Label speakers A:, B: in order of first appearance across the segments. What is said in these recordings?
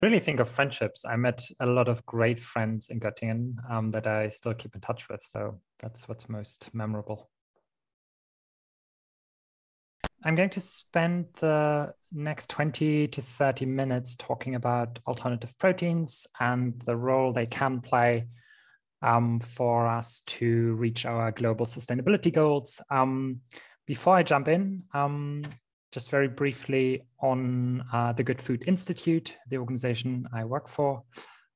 A: Really think of friendships. I met a lot of great friends in Göttingen that I still keep in touch with. So that's what's most memorable. I'm going to spend the next 20 to 30 minutes talking about alternative proteins and the role they can play for us to reach our global sustainability goals. Before I jump in, just very briefly on the Good Food Institute, the organization I work for.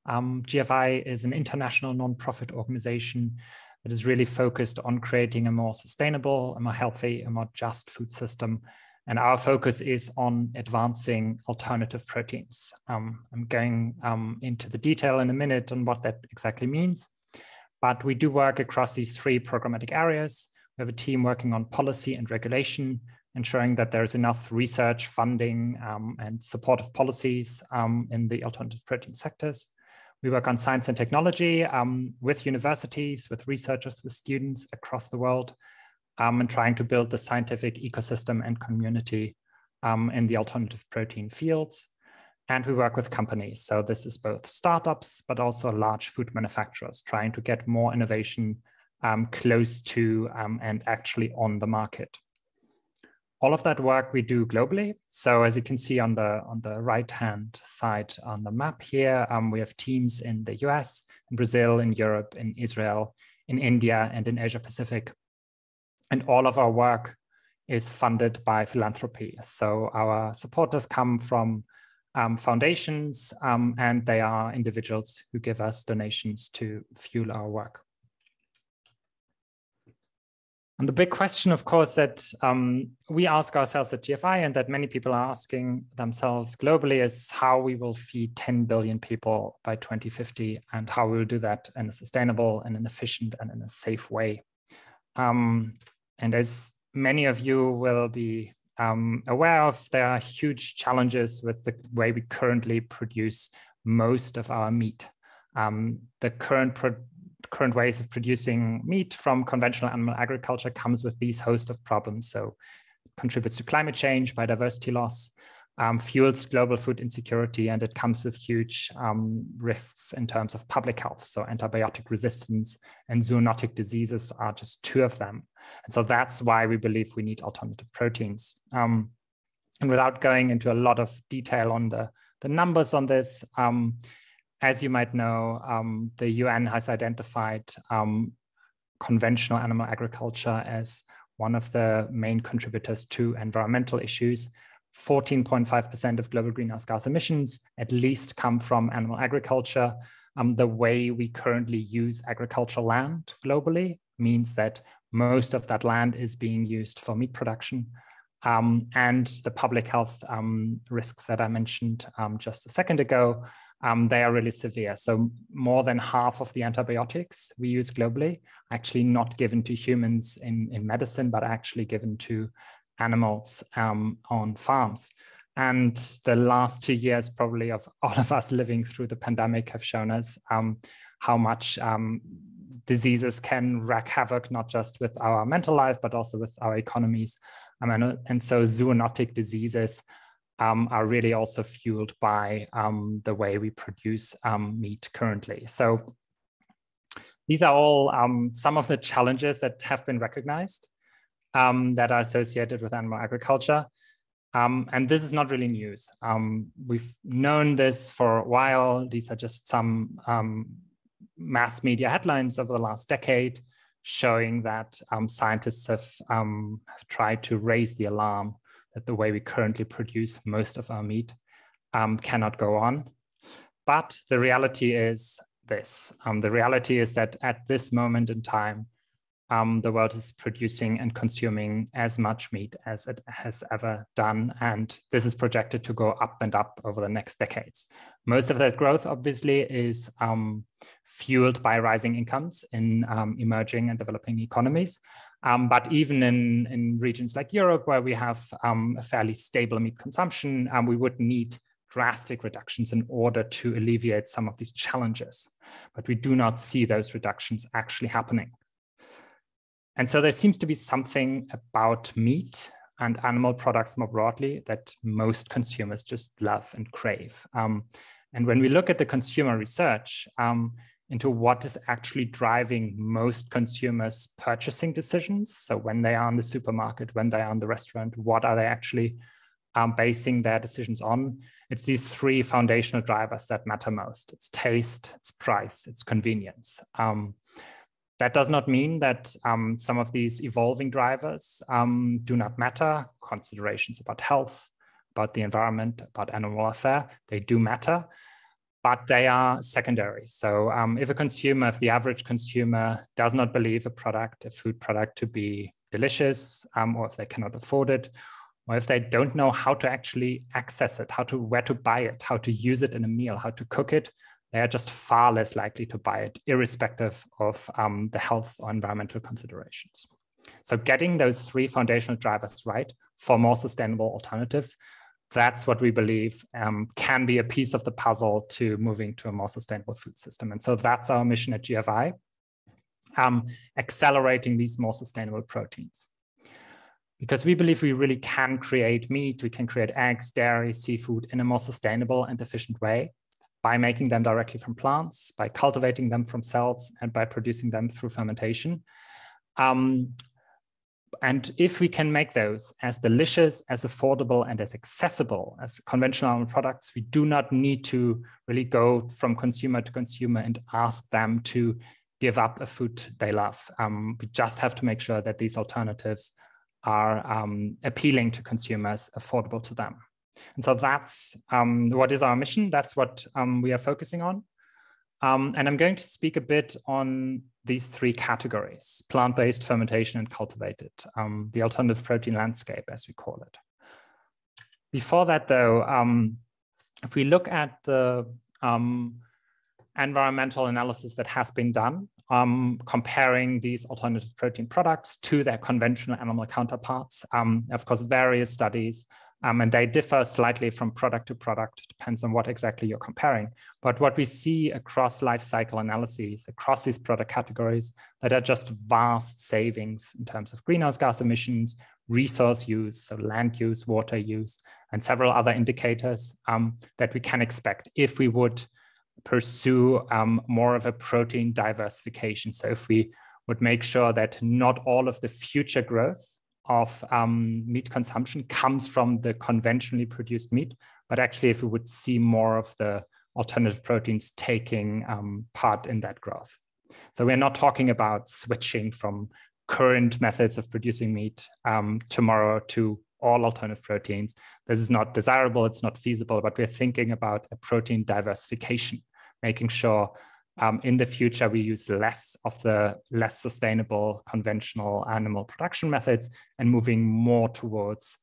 A: GFI is an international nonprofit organization that is really focused on creating a more sustainable, a more healthy, a more just food system. And our focus is on advancing alternative proteins. I'm going into the detail in a minute on what that exactly means. But we do work across these three programmatic areas. We have a team working on policy and regulation, ensuring that there's enough research, funding, and supportive policies in the alternative protein sectors. We work on science and technology with universities, with researchers, with students across the world, and trying to build the scientific ecosystem and community in the alternative protein fields. And we work with companies. So this is both startups, but also large food manufacturers trying to get more innovation close to and actually on the market. All of that work we do globally. So as you can see on the right-hand side on the map here, we have teams in the US, in Brazil, in Europe, in Israel, in India, and in Asia Pacific. And all of our work is funded by philanthropy. So our supporters come from foundations, and they are individuals who give us donations to fuel our work. And the big question, of course, that we ask ourselves at GFI and that many people are asking themselves globally is how we will feed 10 billion people by 2050 and how we will do that in a sustainable and an efficient and in a safe way. And as many of you will be aware of, there are huge challenges with the way we currently produce most of our meat. The current ways of producing meat from conventional animal agriculture comes with these host of problems. So it contributes to climate change, biodiversity loss, fuels global food insecurity, and it comes with huge risks in terms of public health. So antibiotic resistance and zoonotic diseases are just two of them. And so that's why we believe we need alternative proteins. And without going into a lot of detail on the numbers on this, as you might know, the UN has identified conventional animal agriculture as one of the main contributors to environmental issues. 14.5% of global greenhouse gas emissions at least come from animal agriculture. The way we currently use agricultural land globally means that most of that land is being used for meat production. And the public health risks that I mentioned just a second ago, they are really severe. So more than half of the antibiotics we use globally are actually not given to humans in medicine, but actually given to animals on farms. And the last 2 years probably of all of us living through the pandemic have shown us how much diseases can wreak havoc, not just with our mental life, but also with our economies. And so zoonotic diseases are really also fueled by the way we produce meat currently. So these are all some of the challenges that have been recognized that are associated with animal agriculture. And this is not really news. We've known this for a while. These are just some mass media headlines over the last decade showing that scientists have tried to raise the alarm that the way we currently produce most of our meat cannot go on. But the reality is this. The reality is that at this moment in time, the world is producing and consuming as much meat as it has ever done. And this is projected to go up and up over the next decades. Most of that growth, obviously, is fueled by rising incomes in emerging and developing economies. But even in regions like Europe, where we have a fairly stable meat consumption, we would need drastic reductions in order to alleviate some of these challenges. But we do not see those reductions actually happening. And so there seems to be something about meat and animal products more broadly that most consumers just love and crave. And when we look at the consumer research into what is actually driving most consumers' purchasing decisions, so when they are in the supermarket, when they are in the restaurant, what are they actually basing their decisions on? It's these three foundational drivers that matter most. It's taste, it's price, it's convenience. That does not mean that some of these evolving drivers do not matter. Considerations about health, about the environment, about animal welfare, they do matter, but they are secondary. So if the average consumer does not believe a food product to be delicious, or if they cannot afford it, or if they don't know how to actually access it, where to buy it, how to use it in a meal, how to cook it, they are just far less likely to buy it, irrespective of the health or environmental considerations. So getting those three foundational drivers right for more sustainable alternatives, that's what we believe can be a piece of the puzzle to moving to a more sustainable food system. And so that's our mission at GFI, accelerating these more sustainable proteins. Because we believe we really can create meat, we can create eggs, dairy, seafood in a more sustainable and efficient way by making them directly from plants, by cultivating them from cells, and by producing them through fermentation. And if we can make those as delicious, as affordable, and as accessible as conventional products, we do not need to really go from consumer to consumer and ask them to give up a food they love. We just have to make sure that these alternatives are appealing to consumers, affordable to them. And so that's what is our mission. That's what we are focusing on. And I'm going to speak a bit on these three categories: plant-based, fermentation, and cultivated, the alternative protein landscape, as we call it. Before that, though, if we look at the environmental analysis that has been done, comparing these alternative protein products to their conventional animal counterparts, of course, various studies, and they differ slightly from product to product, depends on what exactly you're comparing. But what we see across life cycle analyses, across these product categories, that are just vast savings in terms of greenhouse gas emissions, resource use, so land use, water use, and several other indicators that we can expect if we would pursue more of a protein diversification. So if we would make sure that not all of the future growth of meat consumption comes from the conventionally produced meat, but actually if we would see more of the alternative proteins taking part in that growth. So we're not talking about switching from current methods of producing meat tomorrow to all alternative proteins. This is not desirable, it's not feasible, but we're thinking about a protein diversification, making sure in the future, we use less of the less sustainable conventional animal production methods and moving more towards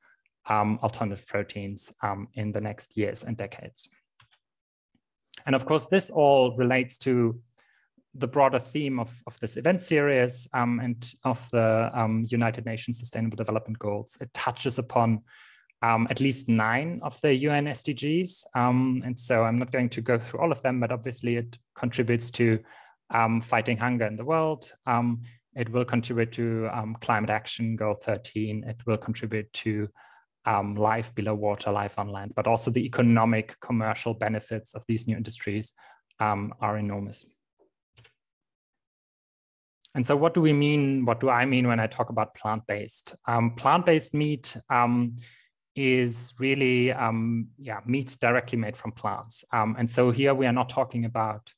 A: alternative proteins in the next years and decades. And of course, this all relates to the broader theme of this event series and of the United Nations Sustainable Development Goals. It touches upon at least 9 of the UN SDGs. And so I'm not going to go through all of them, but obviously it contributes to fighting hunger in the world. It will contribute to climate action, goal 13. It will contribute to life below water, life on land, but also the economic, commercial benefits of these new industries are enormous. And so what do we mean? What do I mean when I talk about plant-based? Plant-based meat is really meat directly made from plants. And so here we are not talking about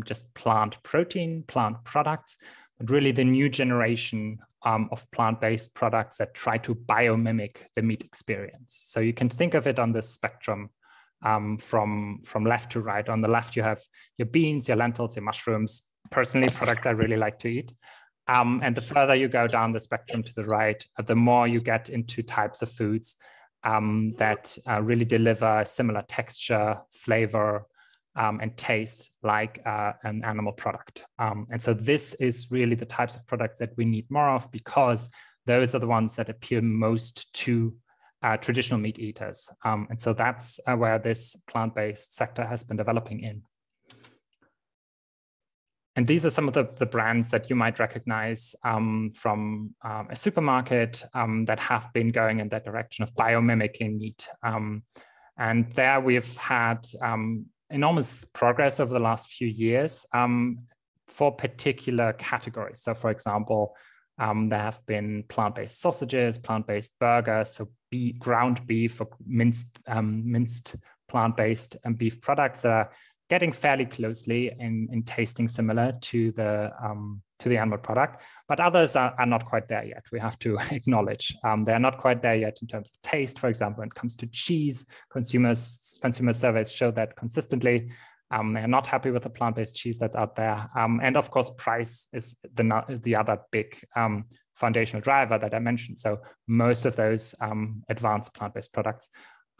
A: just plant protein, plant products, but really the new generation of plant-based products that try to biomimic the meat experience. So you can think of it on this spectrum from left to right. On the left, you have your beans, your lentils, your mushrooms, personally products I really like to eat. And the further you go down the spectrum to the right, the more you get into types of foods that really deliver similar texture, flavor, and taste like an animal product. And so this is really the types of products that we need more of, because those are the ones that appeal most to traditional meat eaters. And so that's where this plant-based sector has been developing in. And these are some of the brands that you might recognize from a supermarket that have been going in that direction of biomimicking meat. And there we've had enormous progress over the last few years for particular categories. So for example, there have been plant-based sausages, plant-based burgers, so ground beef or minced plant-based beef products that are getting fairly closely in tasting similar to the animal product, but others are not quite there yet. We have to acknowledge they're not quite there yet in terms of taste. For example, when it comes to cheese, consumer surveys show that consistently. They're not happy with the plant-based cheese that's out there. And of course, price is the other big foundational driver that I mentioned. So most of those advanced plant-based products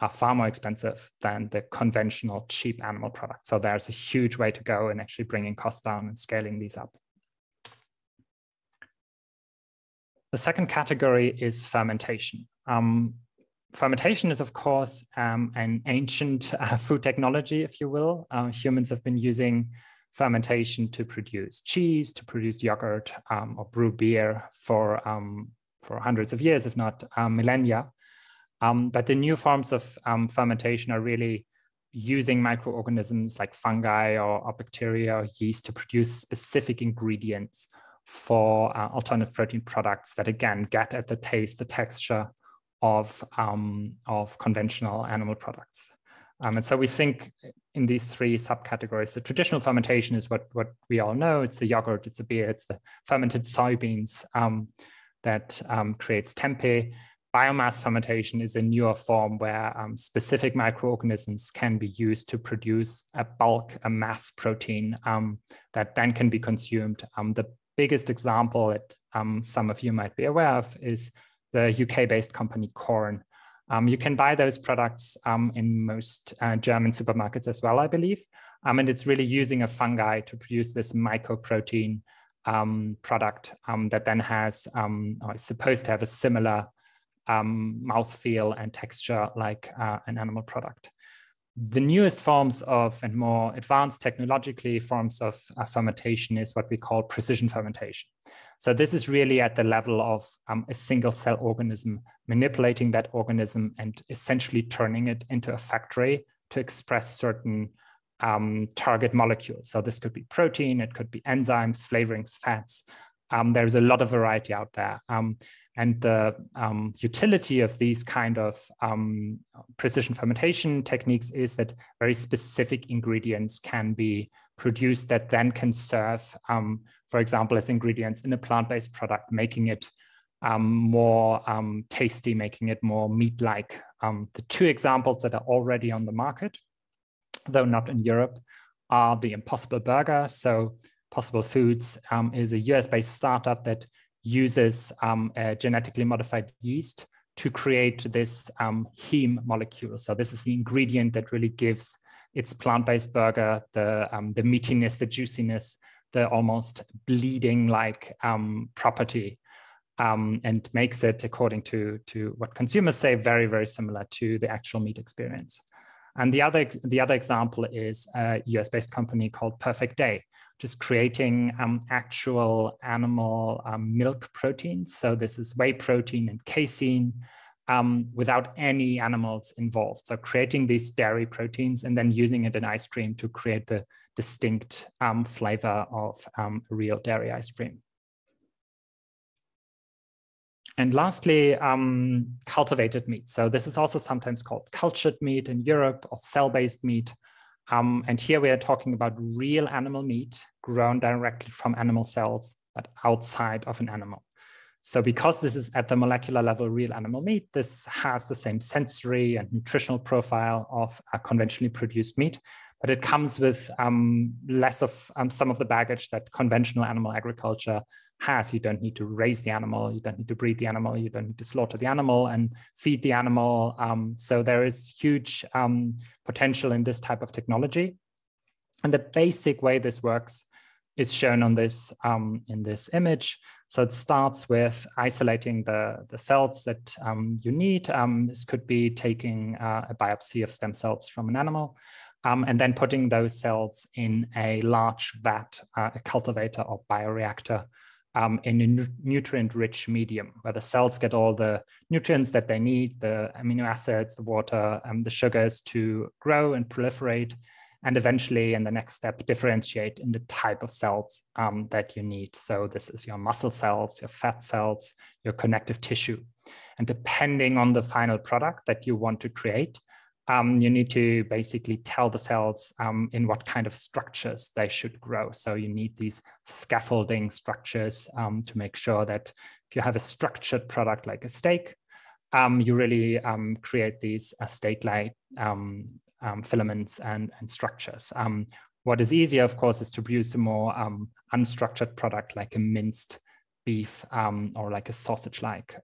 A: are far more expensive than the conventional cheap animal products. So there's a huge way to go in actually bringing costs down and scaling these up. The second category is fermentation. Fermentation is, of course, an ancient food technology, if you will. Humans have been using fermentation to produce cheese, to produce yogurt, or brew beer for hundreds of years, if not millennia. But the new forms of fermentation are really using microorganisms like fungi or bacteria or yeast to produce specific ingredients for alternative protein products that, again, get at the taste, the texture of conventional animal products. And so we think in these three subcategories. The traditional fermentation is what we all know. It's the yogurt, it's the beer, it's the fermented soybeans that creates tempeh. Biomass fermentation is a newer form where specific microorganisms can be used to produce a mass protein that then can be consumed. The biggest example that some of you might be aware of is the UK-based company Corn. You can buy those products in most German supermarkets as well, I believe. And it's really using a fungi to produce this mycoprotein product that then has, or is supposed to have a similar mouthfeel and texture like an animal product. The newest forms of and more advanced technologically forms of fermentation is what we call precision fermentation. So this is really at the level of a single cell organism, manipulating that organism and essentially turning it into a factory to express certain target molecules. So this could be protein, it could be enzymes, flavorings, fats. There's a lot of variety out there. And the utility of these kind of precision fermentation techniques is that very specific ingredients can be produced that then can serve, for example, as ingredients in a plant-based product, making it more tasty, making it more meat-like. The two examples that are already on the market, though not in Europe, are the Impossible Burger. So Possible Foods is a US-based startup that uses a genetically modified yeast to create this heme molecule. So this is the ingredient that really gives its plant-based burger the meatiness, the juiciness, the almost bleeding-like property, and makes it, according to what consumers say, very, very similar to the actual meat experience. And the other example is a US-based company called Perfect Day, just creating actual animal milk proteins. So this is whey protein and casein without any animals involved. So creating these dairy proteins and then using it in ice cream to create the distinct flavor of real dairy ice cream. And lastly, cultivated meat. So this is also sometimes called cultured meat in Europe or cell-based meat. And here we are talking about real animal meat grown directly from animal cells, but outside of an animal. So because this is at the molecular level real animal meat, this has the same sensory and nutritional profile of a conventionally produced meat, but it comes with less of some of the baggage that conventional animal agriculture has. You don't need to raise the animal, you don't need to breed the animal, you don't need to slaughter the animal and feed the animal. So there is huge potential in this type of technology. And the basic way this works is shown on this in this image. So it starts with isolating the cells that you need. This could be taking a biopsy of stem cells from an animal, and then putting those cells in a large vat, a cultivator or bioreactor, in a nutrient-rich medium, where the cells get all the nutrients that they need, the amino acids, the water, the sugars to grow and proliferate. and eventually in the next step, differentiate in the type of cells that you need. So this is your muscle cells, your fat cells, your connective tissue. And depending on the final product that you want to create, you need to basically tell the cells in what kind of structures they should grow. So you need these scaffolding structures to make sure that if you have a structured product like a steak, you really create these steak-like filaments and structures. What is easier, of course, is to produce a more unstructured product like a minced beef or like a sausage-like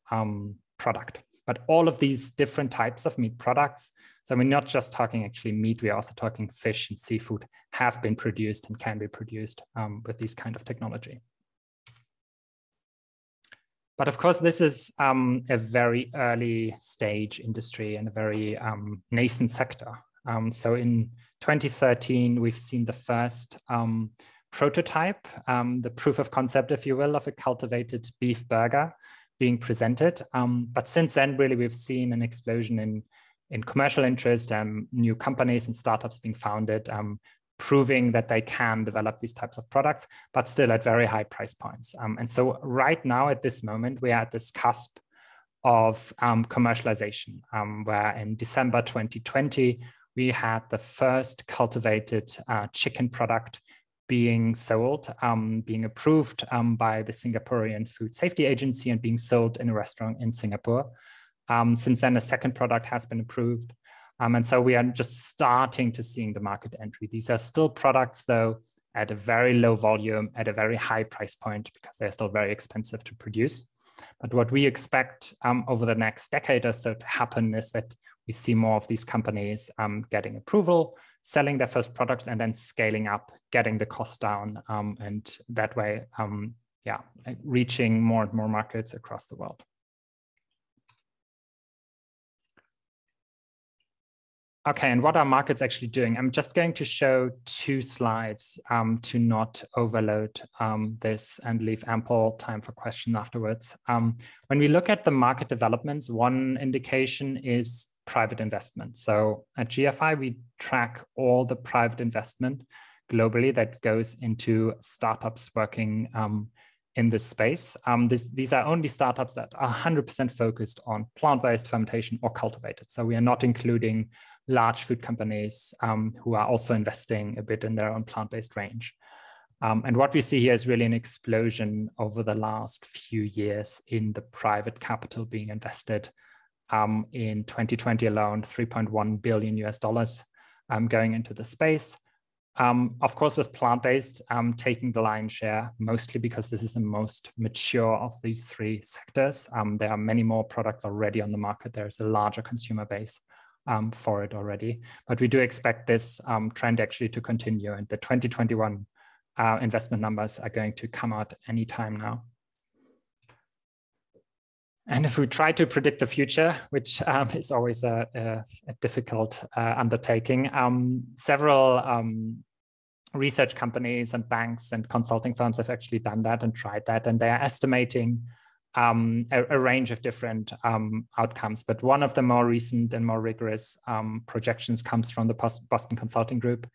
A: product. But all of these different types of meat products, so we're not just talking actually meat, we're also talking fish and seafood, have been produced and can be produced with this kind of technology. But of course, this is a very early stage industry and a very nascent sector. So in 2013, we've seen the first prototype, the proof of concept, if you will, of a cultivated beef burger being presented. But since then, really, we've seen an explosion in commercial interest and new companies and startups being founded, proving that they can develop these types of products, but still at very high price points. And so right now, at this moment, we are at this cusp of commercialization, where in December 2020, we had the first cultivated chicken product being sold, being approved by the Singaporean Food Safety Agency and being sold in a restaurant in Singapore. Since then, a second product has been approved. And so we are just starting to seeing the market entry. These are still products, though, at a very low volume, at a very high price point, because they're still very expensive to produce. But what we expect over the next decade or so to happen is that we see more of these companies getting approval, selling their first products, and then scaling up, getting the cost down, and that way, reaching more and more markets across the world. Okay, and what are markets actually doing? I'm just going to show 2 slides to not overload this and leave ample time for questions afterwards. When we look at the market developments, one indication is private investment. So at GFI, we track all the private investment globally that goes into startups working in this space. These are only startups that are 100% focused on plant-based fermentation or cultivated. So we are not including large food companies who are also investing a bit in their own plant-based range. And what we see here is really an explosion over the last few years in the private capital being invested. In 2020 alone, $3.1 billion going into the space. Of course, with plant-based taking the lion's share, mostly because this is the most mature of these 3 sectors. There are many more products already on the market. There's a larger consumer base for it already. But we do expect this trend actually to continue. And the 2021 investment numbers are going to come out anytime now. And if we try to predict the future, which is always a difficult undertaking, several research companies and banks and consulting firms have actually done that and tried that, and they are estimating a range of different outcomes. But one of the more recent and more rigorous projections comes from the Boston Consulting Group.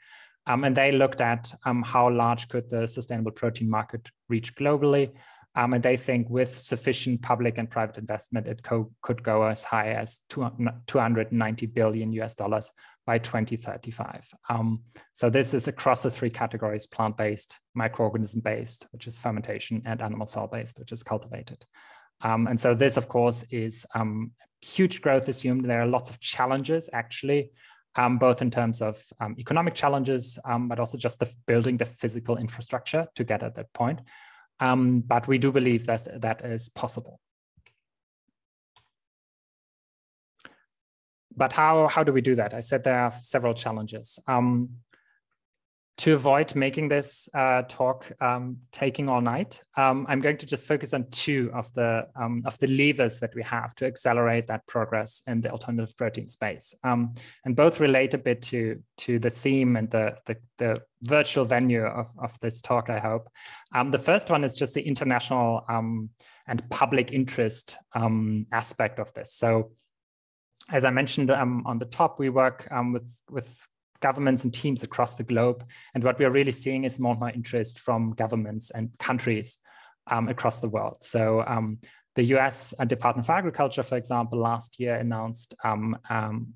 A: And they looked at how large could the sustainable protein market reach globally. And they think with sufficient public and private investment, it could go as high as $290 billion by 2035. So this is across the 3 categories: plant-based, microorganism-based, which is fermentation, and animal cell-based, which is cultivated. And so this, of course, is huge growth assumed. There are lots of challenges, actually, both in terms of economic challenges, but also just building the physical infrastructure to get at that point. But we do believe that is possible. But how do we do that? I said there are several challenges. To avoid making this talk taking all night, I'm going to just focus on 2 of the levers that we have to accelerate that progress in the alternative protein space, and both relate a bit to the theme and the virtual venue of this talk, I hope. The first one is just the international and public interest aspect of this. So, as I mentioned on the top, we work with governments and teams across the globe. And what we're really seeing is more and more interest from governments and countries across the world. So the US Department of Agriculture, for example, last year announced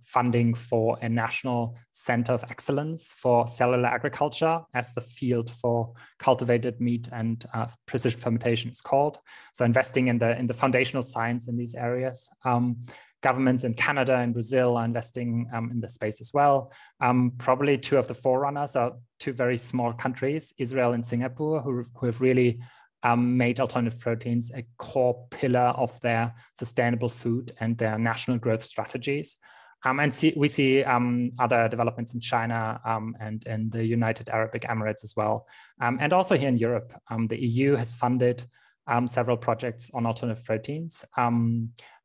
A: funding for a national center of excellence for cellular agriculture, as the field for cultivated meat and precision fermentation is called. So investing in the foundational science in these areas. Governments in Canada and Brazil are investing in the space as well. Probably two of the forerunners are two very small countries, Israel and Singapore, who have really made alternative proteins a core pillar of their sustainable food and their national growth strategies. We see other developments in China and in the United Arab Emirates as well. And also here in Europe, the EU has funded several projects on alternative proteins.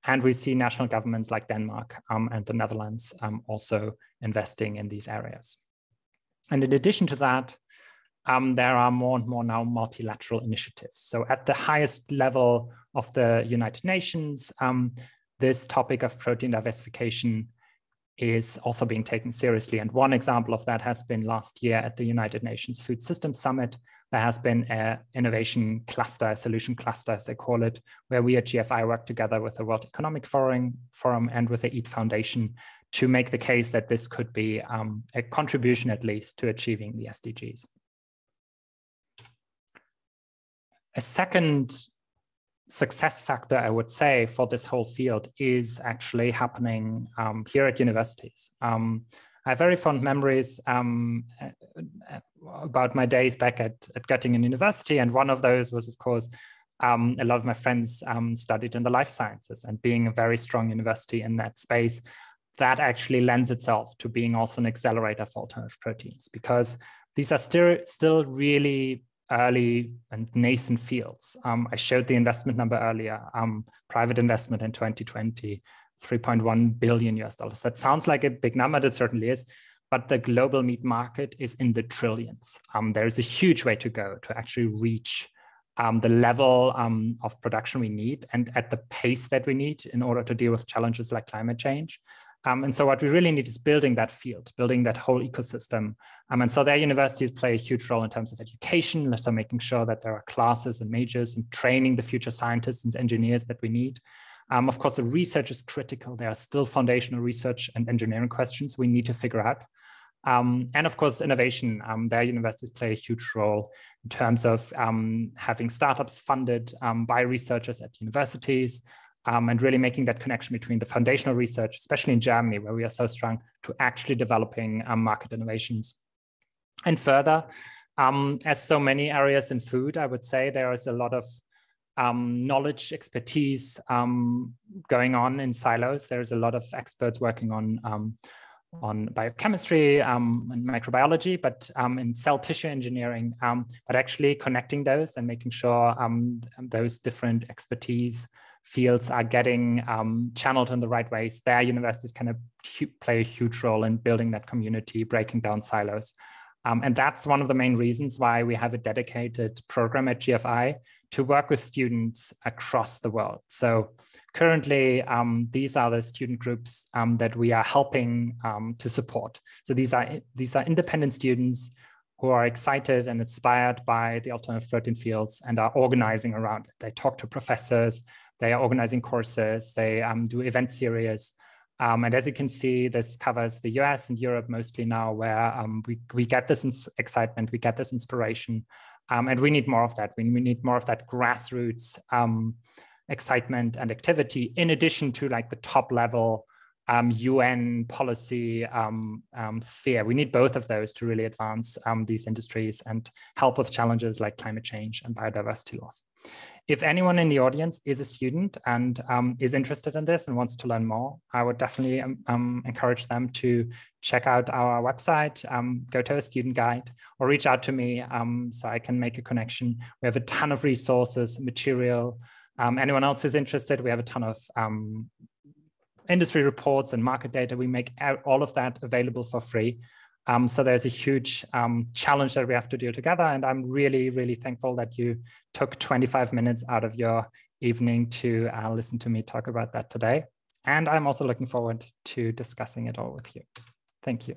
A: And we see national governments like Denmark and the Netherlands also investing in these areas. And in addition to that, there are more and more now multilateral initiatives. So at the highest level of the United Nations, this topic of protein diversification is also being taken seriously. And one example of that has been last year at the United Nations Food Systems Summit. There has been an innovation cluster, a solution cluster, as they call it, where we at GFI work together with the World Economic Forum and with the EAT Foundation to make the case that this could be a contribution, at least, to achieving the SDGs. A second success factor, I would say, for this whole field is actually happening here at universities. I have very fond memories about my days back at Göttingen University, and one of those was, of course, a lot of my friends studied in the life sciences, and being a very strong university in that space, that actually lends itself to being also an accelerator for alternative proteins, because these are still really early and nascent fields. I showed the investment number earlier, private investment in 2020, $3.1 billion. That sounds like a big number, that certainly is, but the global meat market is in the trillions. There's a huge way to go to actually reach the level of production we need and at the pace that we need in order to deal with challenges like climate change. And so what we really need is building that field, building that whole ecosystem. And so their universities play a huge role in terms of education, so making sure that there are classes and majors and training the future scientists and engineers that we need. Of course, the research is critical. There are still foundational research and engineering questions we need to figure out. And of course, innovation. Their universities play a huge role in terms of having startups funded by researchers at universities, and really making that connection between the foundational research, especially in Germany, where we are so strong, to actually developing market innovations. And further, as so many areas in food, I would say there is a lot of knowledge, expertise going on in silos. There's a lot of experts working on biochemistry and microbiology, but in cell tissue engineering, but actually connecting those and making sure those different expertise fields are getting channeled in the right ways. Their universities kind of play a huge role in building that community, breaking down silos. And that's one of the main reasons why we have a dedicated program at GFI to work with students across the world. So currently, these are the student groups that we are helping to support. So these are independent students who are excited and inspired by the alternative protein fields and are organizing around it. They talk to professors, they are organizing courses, they do event series. And as you can see, this covers the US and Europe mostly now, where we get this excitement, we get this inspiration, and we need more of that. We need more of that grassroots excitement and activity, in addition to like the top level UN policy sphere. We need both of those to really advance these industries and help with challenges like climate change and biodiversity loss. If anyone in the audience is a student and is interested in this and wants to learn more, I would definitely encourage them to check out our website, go to a student guide, or reach out to me so I can make a connection. We have a ton of resources, material. Anyone else who's interested, we have a ton of industry reports and market data. We make all of that available for free. So there's a huge challenge that we have to deal together. And I'm really, really thankful that you took 25 minutes out of your evening to listen to me talk about that today. And I'm also looking forward to discussing it all with you. Thank you.